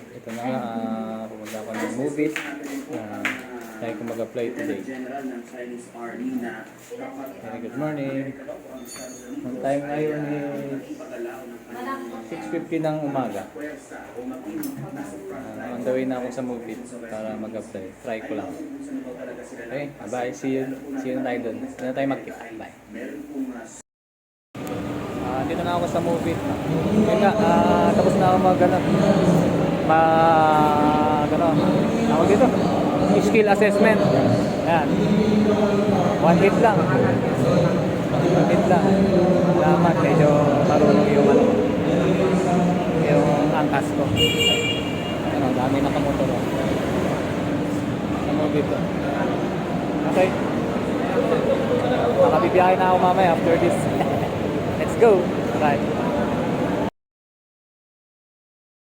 Ito na nga, pumunta ako ng movies. Tayo ko mag-apply today. Very good morning. Ang time ngayon is 6:50 ng umaga. On the way na ako sa movies para mag-apply. Try ko lang. Okay, bye. See you na tayo dun. Hindi na tayo magkita. Bye. Dito na ako sa movie. Yun nga, tapos na ako tawag dito, skill assessment. Yan. 1 hit lang. 1 hit lang. Salamat, medyo marunong yung angkas ko. Dami na kamotor. Sa movie to. Okay. Nakabibiyahe na ako mamaya after this. Let's go! Right.